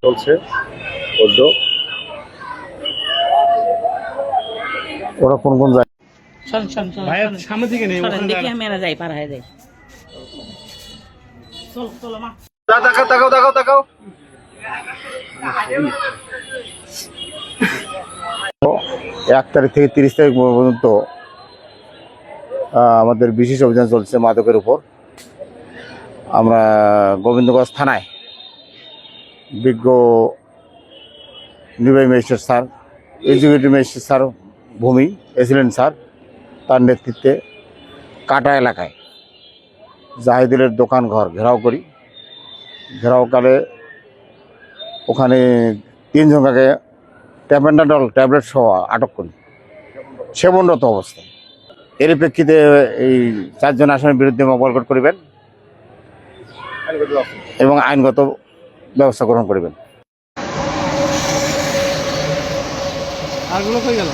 চলছে ওরা কোন কোন যায় সামনে থেকে নেই দেখি আমি যাই পার হয়ে যাই চল চল মা দেখাও দেখাও দেখাও দেখাও 1 তারিখ থেকে 30 তারিখ পর্যন্ত আমাদের বিশেষ অভিযান চলছে মাদকের উপর। আমরা গোবিন্দগঞ্জ থানায় বিজ্ঞ নির্বাহী magistrate sir, executive magistrate sir ভূমি, এসিলেন্ট স্যার তার নেতৃত্বে কাটা এলাকায় জাহিদুলের দোকান ঘর ঘেরাও করি। ঘেরাওকালে ওখানে 3 জনকে ট্যাপেন্ডাডল ট্যাবলেট সহ আটক করি সেবনরত অবস্থায়। এর প্রেক্ষিতে এই 4 জন আসামির বিরুদ্ধে মোবাইল করিবেন এবং আইনগত ব্যবস্থা গ্রহণ করিবেন। আরগুলো কই গেল?